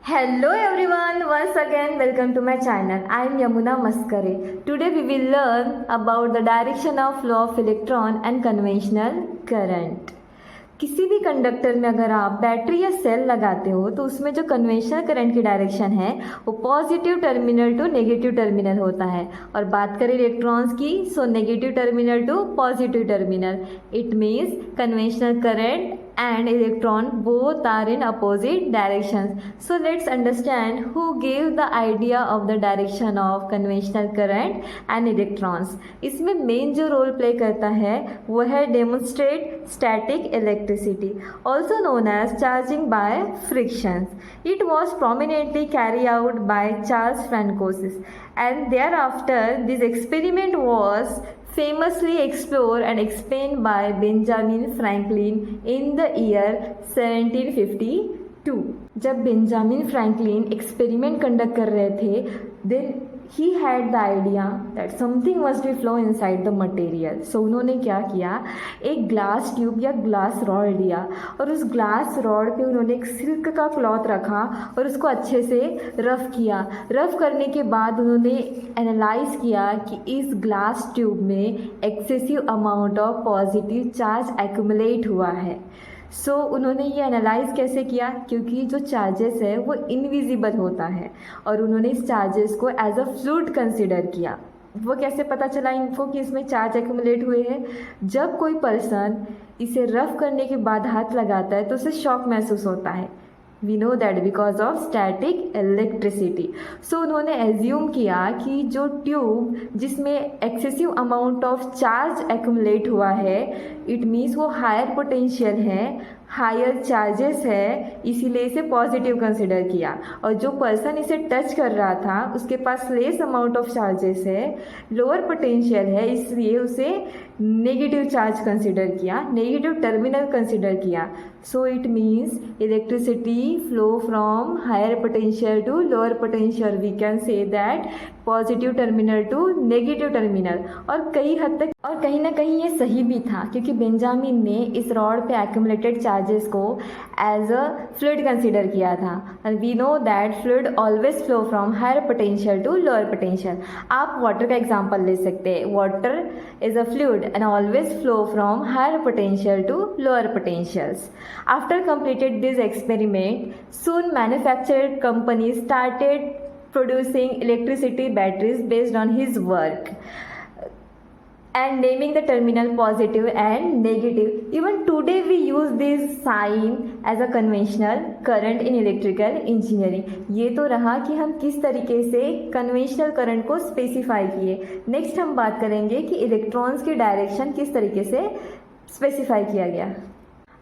Hello everyone, once again welcome to my channel. I am Yamuna Maskare. Today we will learn about the direction of flow of electron and conventional current. किसी भी conductor में अगर आप battery या cell लगाते हो तो उसमें जो कन्वेंशनल करंट की डायरेक्शन है वो positive terminal to negative terminal होता है। और बात करें इलेक्ट्रॉन्स की, so negative terminal to positive terminal. It means conventional current and electron both are in opposite directions. So let's understand who gave the idea of the direction of conventional current and electrons. इसमें main जो role play करता है वो है demonstrate static electricity, also known as charging by frictions. It was prominently carried out by Charles Francois, and thereafter this experiment was famously explored and explained by Benjamin Franklin in the year 1752. जब Benjamin Franklin experiment conduct कर रहे थे, then he had the idea that something must be flow inside the material. So उन्होंने क्या किया, एक glass tube या glass rod लिया और उस ग्लास रॉड पे उन्होंने एक सिल्क का क्लॉथ रखा और उसको अच्छे से रफ किया। रफ करने के बाद उन्होंने एनालाइज किया कि इस ग्लास ट्यूब में excessive amount of positive charge accumulate हुआ है। सो उन्होंने ये एनालाइज कैसे किया, क्योंकि जो चार्जेस है वो इनविजिबल होता है और उन्होंने इस चार्जेस को एज अ फ्लूइड कंसिडर किया। वो कैसे पता चला इनको कि इसमें चार्ज एक्यूमुलेट हुए हैं, जब कोई पर्सन इसे रफ करने के बाद हाथ लगाता है तो उसे शॉक महसूस होता है। We know that because of static electricity. So उन्होंने एज्यूम किया कि जो ट्यूब जिसमें excessive amount of charge accumulate हुआ है, इट मीन्स वो हायर पोटेंशियल है, हायर चार्जेस है, इसीलिए इसे पॉजिटिव कंसिडर किया। और जो पर्सन इसे टच कर रहा था उसके पास लेस अमाउंट ऑफ चार्जेस है, लोअर पोटेंशियल है, इसलिए उसे नेगेटिव चार्ज कंसिडर किया, नेगेटिव टर्मिनल कंसिडर किया। So it means electricity flow from higher potential to lower potential. We can say that positive terminal to negative terminal. और कई हद तक और कहीं ना कहीं ये सही भी था, क्योंकि बेंजामिन ने इस रॉड पे एक्यूमुलेटेड चार्जेस को एज अ फ्लूइड कंसिडर किया था। And we know that fluid always flow from higher potential to lower potential. आप वाटर का एग्जांपल ले सकते हैं। Water is a fluid and always flow from higher potential to lower potentials. After completed this experiment, soon manufactured companies started producing electricity batteries based on his work and naming the terminal positive and negative. Even today we use this sign as a conventional current in electrical engineering. ये तो रहा कि हम किस तरीके से conventional current को specify किए। नेक्स्ट हम बात करेंगे कि इलेक्ट्रॉन्स की डायरेक्शन किस तरीके से स्पेसिफाई किया गया।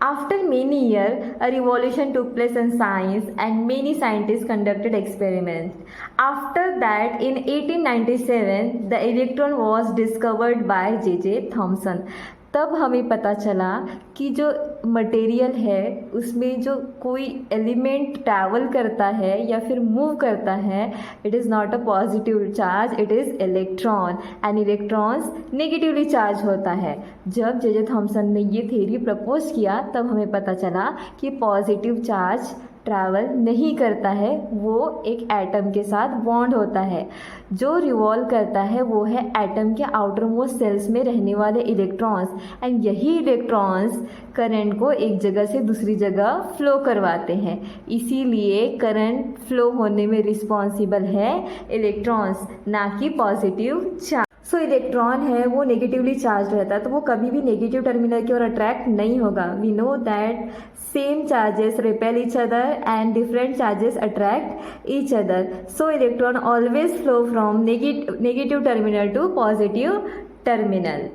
After many years, a revolution took place in science and many scientists conducted experiments. After that, in 1897, the electron was discovered by J.J. Thomson. तब हमें पता चला कि जो मटेरियल है उसमें जो कोई एलिमेंट ट्रैवल करता है या फिर मूव करता है, it is not a positive charge, it is electron, and electrons negatively charge होता है। जब जे थॉमसन ने ये थ्योरी प्रपोज किया तब हमें पता चला कि पॉजिटिव चार्ज ट्रैवल नहीं करता है, वो एक एटम के साथ बॉन्ड होता है। जो रिवॉल्व करता है वो है एटम के आउटर मोस्ट सेल्स में रहने वाले इलेक्ट्रॉन्स, एंड यही इलेक्ट्रॉन्स करंट को एक जगह से दूसरी जगह फ्लो करवाते हैं। इसीलिए करंट फ्लो होने में रिस्पॉन्सिबल है इलेक्ट्रॉन्स, ना कि पॉजिटिव चार्ज। सो इलेक्ट्रॉन है वो नेगेटिवली चार्ज रहता है, तो वो कभी भी नेगेटिव टर्मिनल की ओर अट्रैक्ट नहीं होगा। We know that same charges repel each other and different charges attract each other. So electron always flow from negative terminal to positive terminal.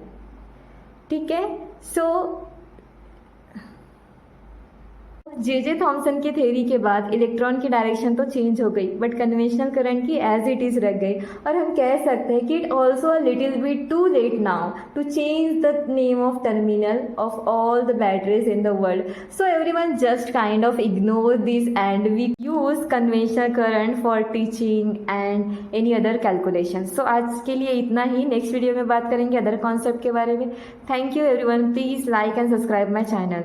ठीक है। सो जे थॉमसन की थ्योरी के बाद इलेक्ट्रॉन की direction तो चेंज हो गई, बट कन्वेंशनल करंट की एज इट इज़ रह गई। और हम कह सकते हैं कि it also a little bit too late now to change the name of terminal of all the batteries in the world. So everyone just kind of ignore this and we use conventional current for teaching and any other calculation. So आज के लिए इतना ही। Next video में बात करेंगे other concept के बारे में। Thank you everyone, please like and subscribe my channel.